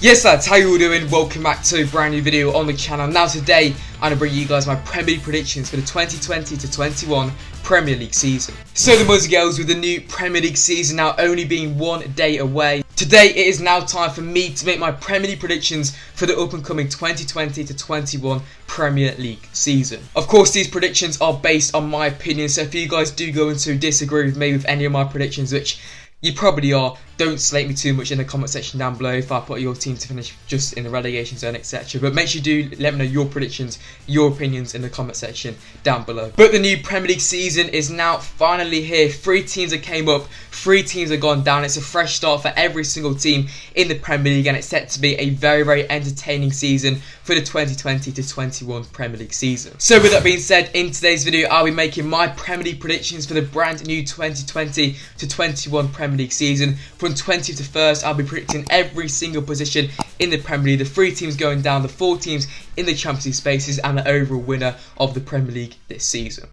Yes lads, how you all doing? Welcome back to a brand new video on the channel. Now today, I'm going to bring you guys my Premier League predictions for the 2020-21 Premier League season. So the boys and girls, with the new Premier League season now only being 1 day away, today it is now time for me to make my Premier League predictions for the up and coming 2020-21 Premier League season. Of course, these predictions are based on my opinion, so if you guys do go into disagree with me with any of my predictions, which you probably are, don't slate me too much in the comment section down below if I put your team to finish just in the relegation zone, etc. But make sure you do let me know your predictions, your opinions in the comment section down below. But the new Premier League season is now finally here. 3 teams have came up, 3 teams have gone down. It's a fresh start for every single team in the Premier League, and it's set to be a very, very entertaining season for the 2020-21 Premier League season. So with that being said, in today's video, I'll be making my Premier League predictions for the brand new 2020-21 Premier League season. From 20th to 1st, I'll be predicting every single position in the Premier League, the 3 teams going down, the 4 teams in the Champions League spaces, and the overall winner of the Premier League this season.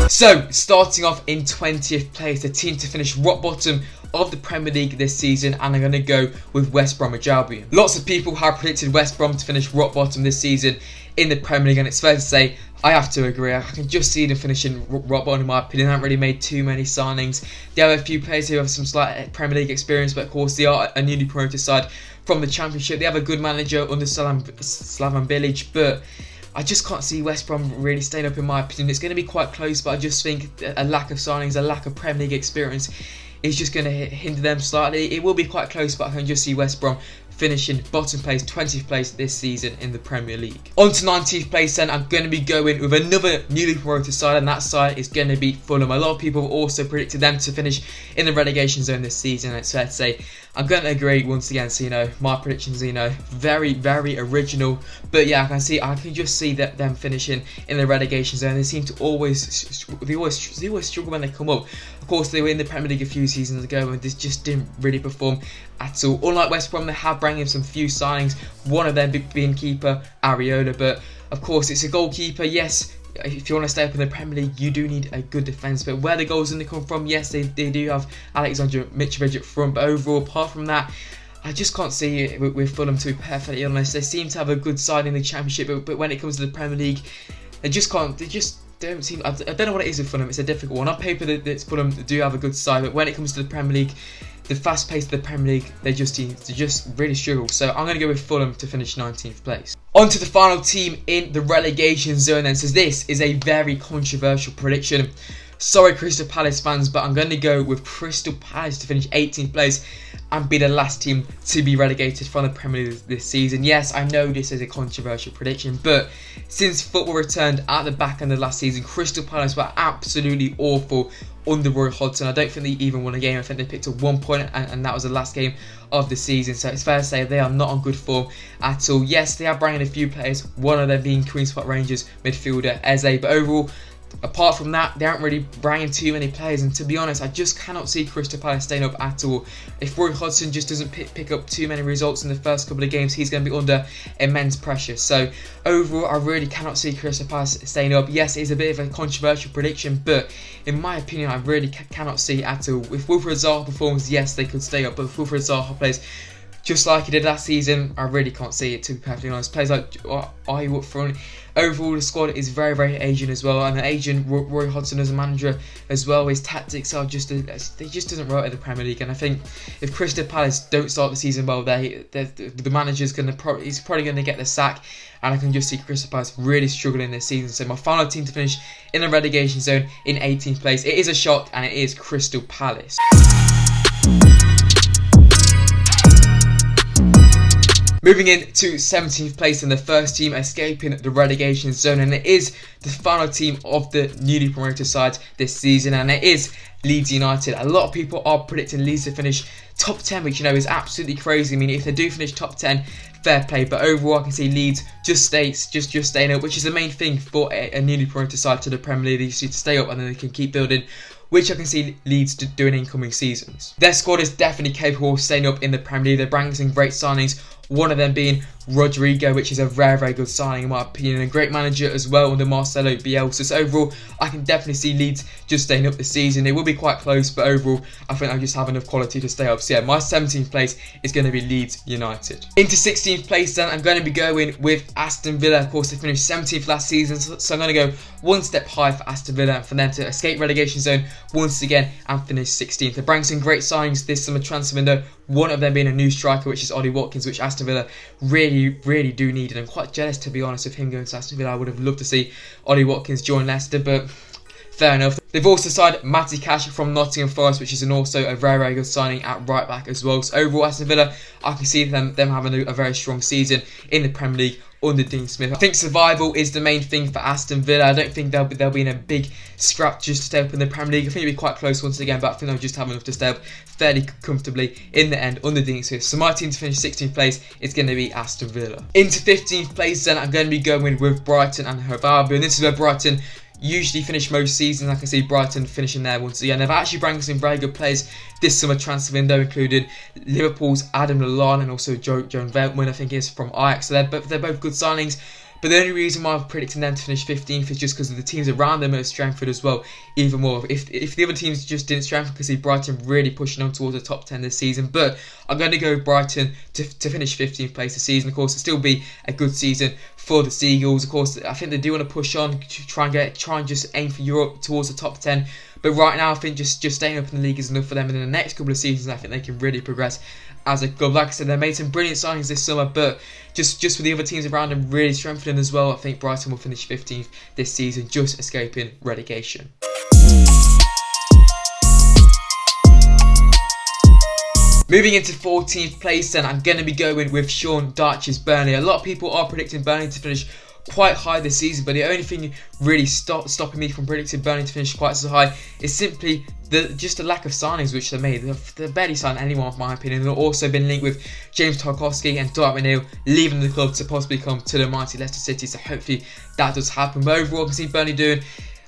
So, starting off in 20th place, the team to finish rock bottom of the Premier League this season, and I'm going to go with West Bromwich Albion. Lots of people have predicted West Brom to finish rock bottom this season in the Premier League, and it's fair to say I have to agree. I can just see them finishing rock bottom in my opinion. They haven't really made too many signings. They have a few players who have some slight Premier League experience, but of course they are a newly promoted side from the Championship. They have a good manager under Slaven Bilic, but I just can't see West Brom really staying up in my opinion. It's going to be quite close, but I just think a lack of signings, a lack of Premier League experience is just going to hinder them slightly. It will be quite close, but I can just see West Brom finishing bottom place, 20th place this season in the Premier League. On to 19th place then, I'm going to be going with another newly promoted side, and that side is going to be Fulham. A lot of people have also predicted them to finish in the relegation zone this season, and it's fair to say I'm going to agree once again. So, my predictions, very, very original. But yeah, I can just see that them finishing in the relegation zone. They seem to always struggle when they come up. Of course, they were in the Premier League a few seasons ago, and this just didn't really perform at all. Unlike West Brom, they have brought in some few signings, one of them being keeper Areola. But of course, it's a goalkeeper. Yes, if you want to stay up in the Premier League, you do need a good defence. But where the goals going to come from, yes, they do have Alexander Mitrovic up front. But overall, apart from that, I just can't see it with Fulham, to be perfectly honest. They seem to have a good side in the Championship, but when it comes to the Premier League, they just don't seem. I don't know what it is with Fulham. It's a difficult one. On paper, Fulham do have a good side, but when it comes to the Premier League, the fast pace of the Premier League, they just really struggle. So I'm going to go with Fulham to finish 19th place. On to the final team in the relegation zone then. So this is a very controversial prediction. Sorry, Crystal Palace fans, but I'm going to go with Crystal Palace to finish 18th place and be the last team to be relegated from the Premier League this season. Yes, I know this is a controversial prediction, but since football returned at the back end of last season, Crystal Palace were absolutely awful under Roy Hodgson. I don't think they even won a game. I think they picked up 1 point, and that was the last game of the season. So it's fair to say they are not on good form at all. Yes, they are bringing a few players, one of them being Queen's Park Rangers midfielder Eze, but overall, apart from that, they aren't really bringing too many players, and to be honest, I just cannot see Crystal Palace staying up at all. If Roy Hodgson just doesn't pick up too many results in the first couple of games, he's going to be under immense pressure. So overall, I really cannot see Crystal Palace staying up. Yes, it is a bit of a controversial prediction, but in my opinion, I really cannot see it at all. If Wilfried Zaha performs, yes, they could stay up, but if Wilfried Zaha plays just like he did last season, I really can't see it, to be perfectly honest. Players like Ayew up front. Overall, the squad is very, very Asian as well, and the Asian Roy Hodgson as a manager as well. His tactics are they just doesn't rotate the Premier League, and I think if Crystal Palace don't start the season well, the manager's he's probably going to get the sack, and I can just see Crystal Palace really struggling this season. So my final team to finish in the relegation zone in 18th place, it is a shock, and it is Crystal Palace. Moving in to 17th place, and the first team escaping the relegation zone, and it is the final team of the newly promoted side this season, and it is Leeds United. A lot of people are predicting Leeds to finish top 10, which is absolutely crazy. I mean, if they do finish top 10, fair play, but overall I can see Leeds just staying up, which is the main thing for a newly promoted side to the Premier League. They just need to stay up, and then they can keep building, which I can see Leeds doing in incoming seasons. Their squad is definitely capable of staying up in the Premier League. They're bringing some great signings, one of them being Rodrigo, which is a very good signing in my opinion, and a great manager as well under Marcelo Bielsa. So overall, I can definitely see Leeds just staying up this season. It will be quite close, but overall, I think I just have enough quality to stay up. So yeah, my 17th place is going to be Leeds United. Into 16th place then, I'm going to be going with Aston Villa. Of course, they finished 17th last season, so I'm going to go one step high for Aston Villa and for them to escape relegation zone once again and finish 16th. They're bringing some great signings this summer transfer window, one of them being a new striker, which is Ollie Watkins, which Aston Villa really do need, and I'm quite jealous, to be honest, of him going to Aston Villa. I would have loved to see Ollie Watkins join Leicester, but fair enough. They've also signed Matty Cash from Nottingham Forest, which is also a very good signing at right back as well. So overall, Aston Villa, I can see them having a very strong season in the Premier League under Dean Smith. I think survival is the main thing for Aston Villa. I don't think they'll be in a big scrap just to stay up in the Premier League. I think it'll be quite close once again, but I think they'll just have enough to stay up fairly comfortably in the end under Dean Smith. So my team to finish 16th place is going to be Aston Villa. Into 15th place then, I'm going to be going with Brighton and Hove Albion. This is where Brighton usually finish most seasons. I can see Brighton finishing there once again. They've actually brought some very good players this summer transfer window, including Liverpool's Adam Lallana and also Joan Veltman, I think is from Ajax. So they're both good signings. But the only reason why I've predicted them to finish 15th is just because of the teams around them are strengthened as well, even more. If the other teams just didn't strengthen, I could see Brighton really pushing on towards the top 10 this season. But I'm going to go with Brighton to finish 15th place this season. Of course, it'll still be a good season for the Seagulls. Of course, I think they do want to push on, to try and just aim for Europe towards the top 10. But right now, I think just staying up in the league is enough for them. And in the next couple of seasons, I think they can really progress as a club. Like I said, they made some brilliant signings this summer, but just with the other teams around them really strengthening as well, I think Brighton will finish 15th this season, just escaping relegation. Moving into 14th place then, I'm going to be going with Sean Dyche's Burnley. A lot of people are predicting Burnley to finish quite high this season, but the only thing really stopping me from predicting Burnley to finish quite so high is simply just the lack of signings which they made. They've barely signed anyone, in my opinion. They've also been linked with James Tarkowski and Dwight McNeil leaving the club to possibly come to the mighty Leicester City, so hopefully that does happen. But overall, I can see Burnley doing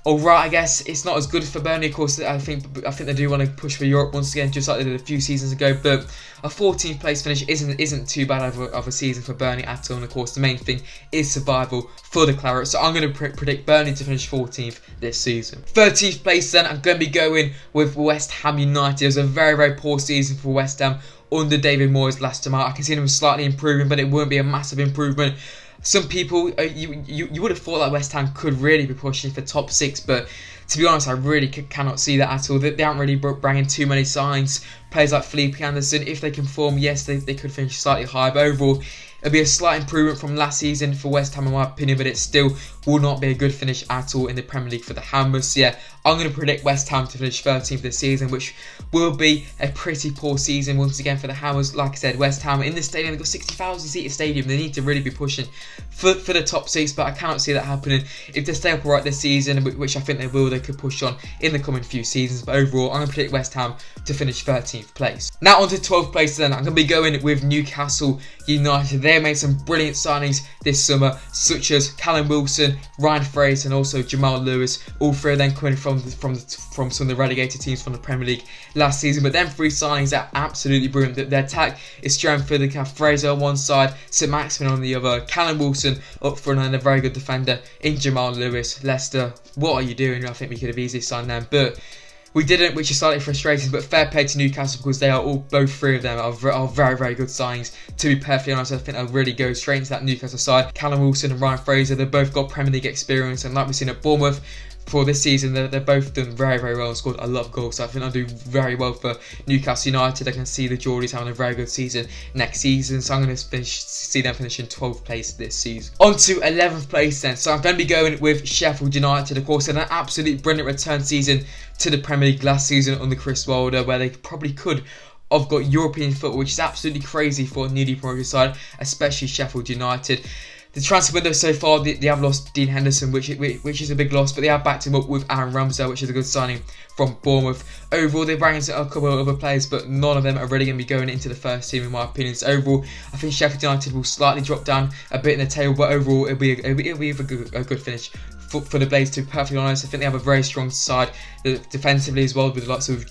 alright. I guess it's not as good for Burnley. Of course, I think they do want to push for Europe once again, just like they did a few seasons ago. But a 14th place finish isn't too bad of a season for Burnley at all. And of course, the main thing is survival for the Clarets. So I'm going to predict Burnley to finish 14th this season. 13th place then, I'm going to be going with West Ham United. It was a very poor season for West Ham under David Moyes last time out. I can see them slightly improving, but it won't be a massive improvement. Some people, you would have thought that West Ham could really be pushing for top 6, but to be honest, I really cannot see that at all. They aren't really bringing too many signs. Players like Felipe Anderson, if they can form, yes, they could finish slightly higher, but overall, it'll be a slight improvement from last season for West Ham in my opinion, but it still will not be a good finish at all in the Premier League for the Hammers. So yeah, I'm going to predict West Ham to finish 13th this season, which will be a pretty poor season once again for the Hammers. Like I said, West Ham in the stadium, they've got 60,000 seater stadium. They need to really be pushing for the top 6, but I cannot see that happening. If they stay upright this season, which I think they will, they could push on in the coming few seasons. But overall, I'm going to predict West Ham to finish 13th place. Now on to 12th place then, I'm going to be going with Newcastle United. They made some brilliant signings this summer, such as Callum Wilson, Ryan Fraser and also Jamal Lewis. All three of them coming from some of the relegated teams from the Premier League last season. But them three signings are absolutely brilliant. Their attack is strengthened. They have Fraser on one side, St Maximin on the other, Callum Wilson up front and a very good defender in Jamal Lewis. Leicester, what are you doing? I think we could have easily signed them, but we didn't, which is slightly frustrating, but fair play to Newcastle because they are both three of them are very good signings. To be perfectly honest, I think they'll really go straight into that Newcastle side. Callum Wilson and Ryan Fraser, they've both got Premier League experience, and like we've seen at Bournemouth for this season, they've both done very well and scored a lot of goals. So I think they'll do very well for Newcastle United. I can see the Geordies having a very good season next season, so I'm going to see them finishing 12th place this season. On to 11th place then. So I'm going to be going with Sheffield United. Of course, in an absolutely brilliant return season to the Premier League last season under Chris Wilder, where they probably could have got European football, which is absolutely crazy for a newly promoted side, especially Sheffield United. The transfer window so far, they have lost Dean Henderson, which is a big loss, but they have backed him up with Aaron Ramsdale, which is a good signing from Bournemouth. Overall, they bring in a couple of other players, but none of them are really going to be going into the first team, in my opinion. So overall, I think Sheffield United will slightly drop down a bit in the table, but overall, it'll be a good finish for the Blades. To be perfectly honest, I think they have a very strong side defensively as well, with lots of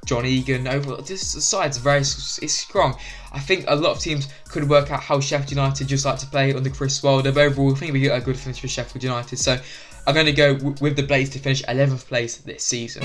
John Egan. Overall, this side's it's strong. I think a lot of teams could work out how Sheffield United just like to play under Chris Wilder. But overall, I think we get a good finish for Sheffield United. So I'm going to go with the Blades to finish 11th place this season.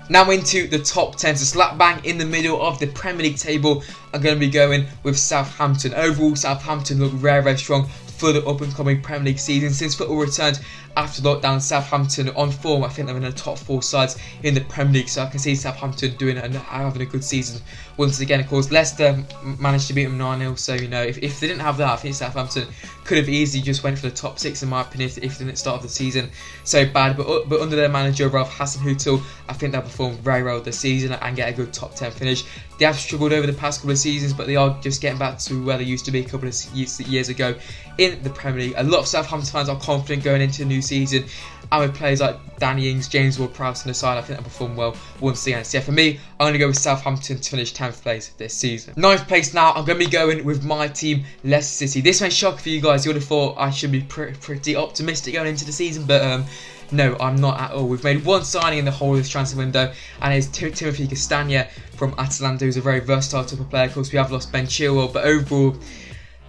Now into the top 10, so slap bang in the middle of the Premier League table, I'm going to be going with Southampton. Overall, Southampton look very, very strong for the up-and-coming Premier League season. Since football returned after lockdown, Southampton on form. I think they're in the top 4 sides in the Premier League, so I can see Southampton doing and having a good season once again. Of course, Leicester managed to beat them 9-0, so you know, if they didn't have that, I think Southampton could have easily just went for the top 6 in my opinion if they didn't start the season so bad. But under their manager Ralph Hasenhüttl, I think they'll perform very well this season and get a good top 10 finish. They have struggled over the past couple of seasons, but they are just getting back to where they used to be a couple of years ago in the Premier League. A lot of Southampton fans are confident going into the new season, and with players like Danny Ings, James Ward-Prowse on the side, I think they'll perform well once again. So yeah, for me, I'm going to go with Southampton to finish 10th place this season. 9th place now, I'm going to be going with my team, Leicester City. This may shock for you guys. You would have thought I should be pretty optimistic going into the season, but no, I'm not at all. We've made one signing in the whole of this transfer window, and it's Timothy Castagne from Atalanta, who's a very versatile type of player. Of course, we have lost Ben Chilwell, but overall,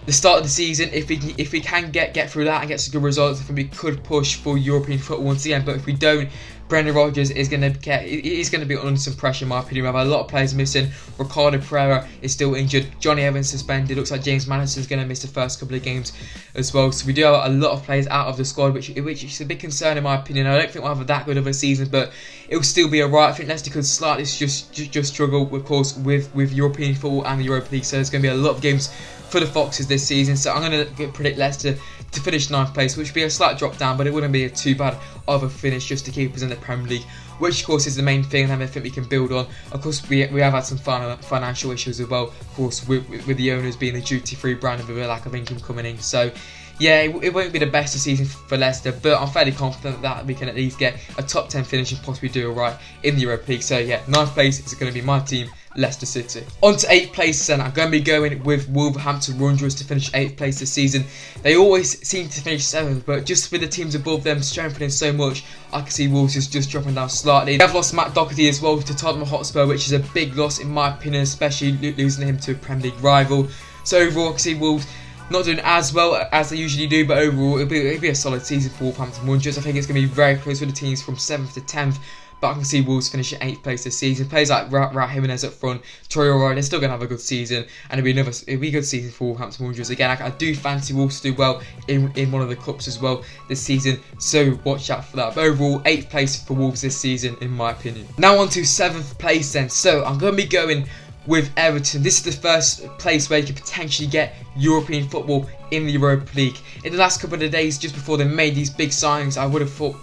the start of the season, if we can get through that and get some good results, I think we could push for European football once again. But if we don't, Brendan Rodgers is going to be under some pressure in my opinion. We have a lot of players missing. Ricardo Pereira is still injured. Johnny Evans suspended. Looks like James Maddison is going to miss the first couple of games as well. So we do have a lot of players out of the squad, which is a big concern in my opinion. I don't think we'll have that good of a season, but it will still be alright. I think Leicester could slightly just struggle, of course, with European football and the Europa League. So there's going to be a lot of games for the Foxes this season. So I'm going to predict Leicester to finish 9th place, which would be a slight drop down, but it wouldn't be too bad of a finish just to keep us in the Premier League, which of course is the main thing and I think we can build on. Of course, we have had some financial issues as well, of course, with the owners being the duty-free brand and with a lack of income coming in. So yeah, it won't be the best of season for Leicester, but I'm fairly confident that we can at least get a top 10 finish and possibly do alright in the Europa League. So yeah, 9th place is going to be my team, Leicester City. On to 8th place then, I'm going to be going with Wolverhampton Wanderers to finish 8th place this season. They always seem to finish 7th, but just with the teams above them strengthening so much, I can see Wolves just dropping down slightly. They have lost Matt Doherty as well to Tottenham Hotspur, which is a big loss in my opinion, especially losing him to a Premier League rival. So overall, I can see Wolves not doing as well as they usually do, but overall it'll be a solid season for Wolverhampton Wanderers. I think it's going to be very close with the teams from 7th to 10th, but I can see Wolves finishing 8th place this season. Players like Raul Jimenez up front, Traore, they're still going to have a good season, and it'll be a good season for Wolverhampton Wanderers. Again, I do fancy Wolves to do well in one of the cups as well this season, so watch out for that. But overall, 8th place for Wolves this season in my opinion. Now on to 7th place then. So I'm going to be going with Everton. This is the first place where you could potentially get European football in the Europa League. In the last couple of days, just before they made these big signings, I would have thought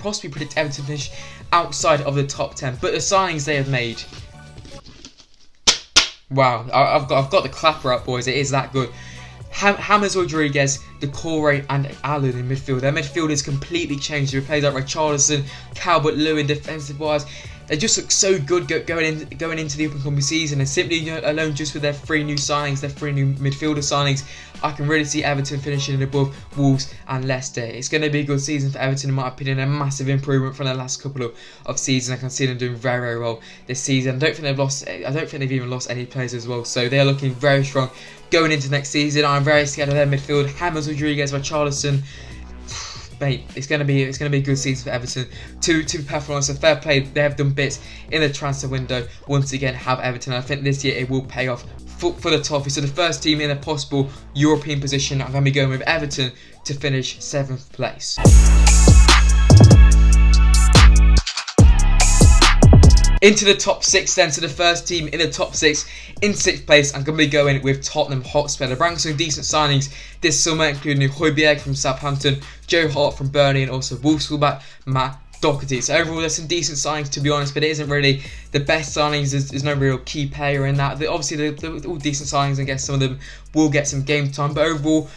possibly predict Everton finish outside of the top 10. But the signings they have made, wow! I've got the clapper up, boys. It is that good. James Rodriguez, Decore and Allen in midfield. Their midfield has completely changed. They played like Richarlison, Calvert-Lewin defensive wise. They just look so good going into the up-and-coming season, and simply alone just with their 3 new signings, their 3 new midfielder signings, I can really see Everton finishing above Wolves and Leicester. It's going to be a good season for Everton in my opinion, a massive improvement from the last couple of seasons. I can see them doing very, very well this season. I don't think they've even lost any players as well, so they're looking very strong going into next season. I'm very scared of their midfield. James Rodriguez, Richarlison. Mate, it's gonna be a good season for Everton. To be perfectly honest, a fair play. They have done bits in the transfer window. Once again, have Everton. I think this year it will pay off for the Toffees. So the first team in a possible European position, I'm gonna be going with Everton to finish 7th place. Into the top 6 then, so the first team in the top 6 in 6th place, I'm going to be going with Tottenham Hotspur. They brought some decent signings this summer, including Højbjerg from Southampton, Joe Hart from Burnley, and also Wolves fullback Matt Doherty. So overall, there's some decent signings to be honest, but it isn't really the best signings. There's no real key player in that. Obviously, they're all decent signings, and I guess some of them will get some game time, but overall,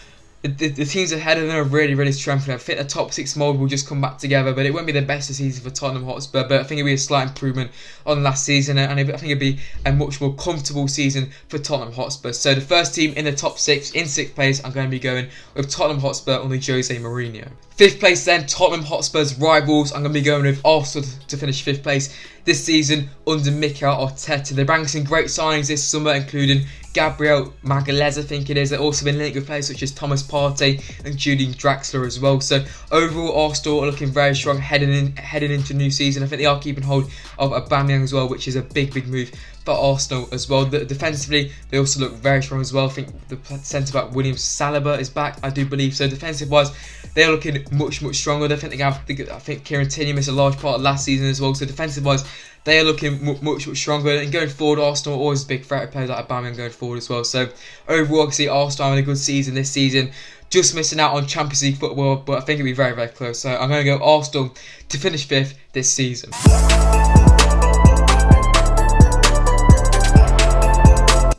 the teams ahead of them are really strengthening. I think the top 6 mould will just come back together, but it won't be the best of season for Tottenham Hotspur. But I think it'll be a slight improvement on last season, and I think it'll be a much more comfortable season for Tottenham Hotspur. So the first team in the top 6, in 6th place, I'm going to be going with Tottenham Hotspur under Jose Mourinho. 5th place then, Tottenham Hotspur's rivals. I'm going to be going with Arsenal to finish 5th place this season under Mikel Arteta. They're bringing some great signings this summer, including Gabriel Magalhaes, I think it is. They've also been linked with players such as Thomas Partey and Julian Draxler as well. So overall, Arsenal are looking very strong heading into the new season. I think they are keeping hold of Aubameyang as well, which is a big move for Arsenal as well. Defensively, they also look very strong as well. I think the centre-back William Saliba is back, I do believe. So defensive-wise, they are looking much stronger. I think Kieran Tierney missed a large part of last season as well. So defensive-wise, they are looking much stronger. And going forward, Arsenal are always a big threat of players like Aubameyang going forward as well. So overall, I can see Arsenal having a good season this season. Just missing out on Champions League football, but I think it'll be very close. So I'm going to go Arsenal to finish 5th this season.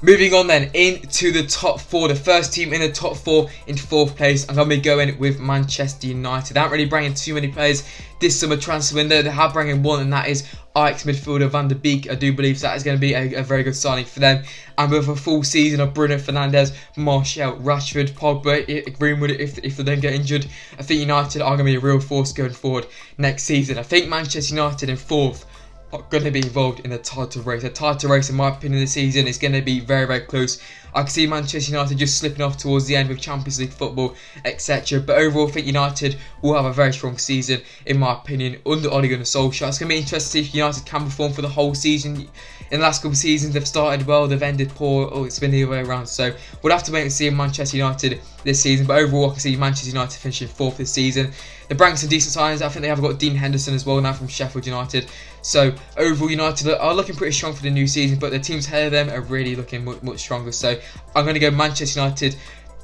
Moving on then into the top 4, the first team in the top 4 in 4th place, I'm going to be going with Manchester United. They aren't really bringing too many players this summer transfer window. They have bringing one, and that is Ajax midfielder Van der Beek. I do believe that is going to be a very good signing for them. And with a full season of Bruno Fernandes, Martial, Rashford, Pogba, Greenwood, if they don't get injured, I think United are going to be a real force going forward next season. I think Manchester United in 4th are going to be involved in the title race. The title race, in my opinion, this season is going to be very close. I can see Manchester United just slipping off towards the end with Champions League football, etc. But overall, I think United will have a very strong season, in my opinion, under Ole Gunnar Solskjaer. It's going to be interesting to see if United can perform for the whole season. In the last couple of seasons, they've started well, they've ended poor. It's been the other way around. So we'll have to wait and see in Manchester United this season. But overall, I can see Manchester United finishing 4th this season. They're bringing some decent signings. I think they have got Dean Henderson as well now from Sheffield United. So overall, United are looking pretty strong for the new season, but the teams ahead of them are really looking much stronger. So I'm going to go Manchester United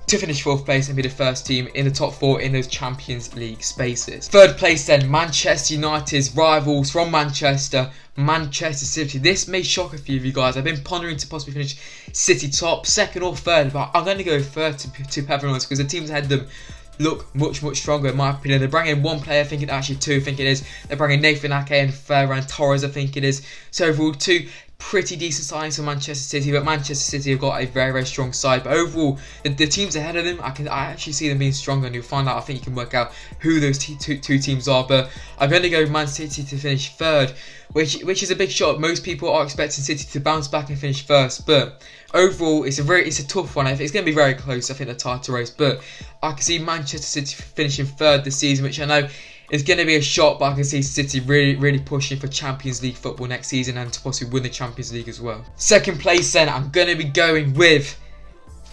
to finish 4th place and be the first team in the top 4 in those Champions League spaces. 3rd place then, Manchester United's rivals from Manchester City. This may shock a few of you guys. I've been pondering to possibly finish City top, 2nd or 3rd, but I'm going to go 3rd to be honest, because the teams ahead of them look much stronger, in my opinion. They're bringing one player, I think it actually 2, I think it is. They're bringing Nathan Ake and Ferran Torres, I think it is. So overall, 2 pretty decent signings for Manchester City, but Manchester City have got a very strong side. But overall, the teams ahead of them, I actually see them being stronger, and you'll find out. I think you can work out who those two teams are. But I'm going to go Man City to finish 3rd, which is a big shot. Most people are expecting City to bounce back and finish 1st, but overall, it's a tough one. I think it's going to be very close, I think, the title race. But I can see Manchester City finishing 3rd this season, which I know is going to be a shot, but I can see City really pushing for Champions League football next season and to possibly win the Champions League as well. 2nd place then, I'm going to be going with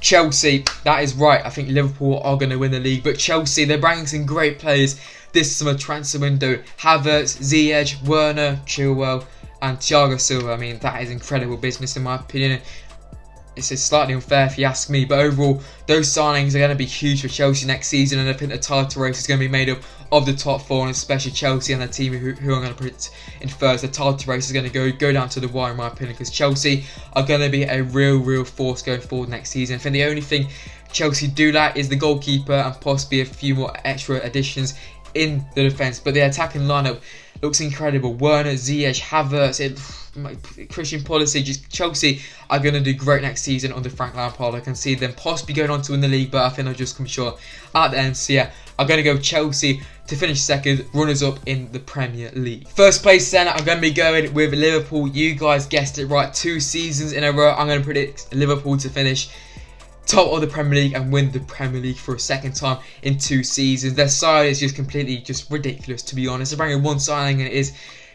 Chelsea. That is right, I think Liverpool are going to win the league, but Chelsea, they're bringing some great players this summer transfer window. Havertz, Ziyech, Werner, Chilwell and Thiago Silva. I mean, that is incredible business in my opinion. It's slightly unfair if you ask me, but overall, those signings are going to be huge for Chelsea next season, and I think the title race is going to be made up of the top 4, and especially Chelsea and the team who I'm going to put in first. The title race is going to go down to the wire, in my opinion, because Chelsea are going to be a real force going forward next season. I think the only thing Chelsea do lack is the goalkeeper and possibly a few more extra additions in the defence, but the attacking lineup looks incredible. Werner, Ziyech, Havertz, Christian Pulisic, just Chelsea are going to do great next season under Frank Lampard. I can see them possibly going on to win the league, but I think they'll just come short at the end. So yeah, I'm going to go Chelsea to finish 2nd, runners up in the Premier League. 1st place then, I'm going to be going with Liverpool. You guys guessed it right, 2 seasons in a row. I'm going to predict Liverpool to finish top of the Premier League and win the Premier League for a 2nd time in 2 seasons. Their side is just completely ridiculous, to be honest. They're bringing one signing, and it is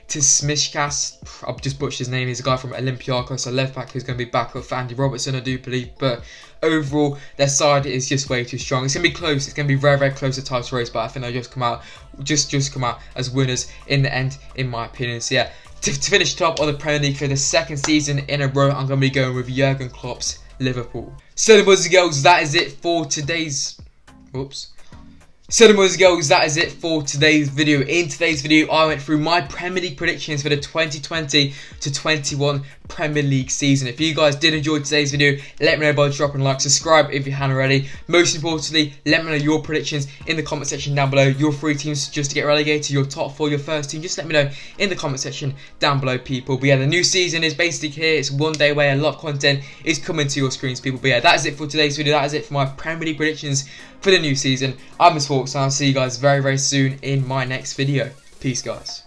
Tsimikas. I've just butchered his name. He's a guy from Olympiacos, a left back who's going to be back up for Andy Robertson, I do believe. But overall, their side is just way too strong. It's going to be close. It's going to be very close to title race, but I think they'll just come out as winners in the end, in my opinion. So yeah, to finish top of the Premier League for the 2nd season in a row, I'm going to be going with Jurgen Klopp's Liverpool. So the boys and girls, that is it for today's So the boys and girls, that is it for today's video. In today's video, I went through my Premier League predictions for the 2020 to 21 Premier League season. If you guys did enjoy today's video, let me know by dropping a like, subscribe if you haven't already. Most importantly, let me know your predictions in the comment section down below. Your 3 teams just to get relegated, your top 4, your first team. Just let me know in the comment section down below, people. But yeah, the new season is basically here. It's one day away. A lot of content is coming to your screens, people. But yeah, that is it for today's video. That is it for my Premier League predictions for the new season. I'm SPORTSA, and I'll see you guys very, very soon in my next video. Peace, guys.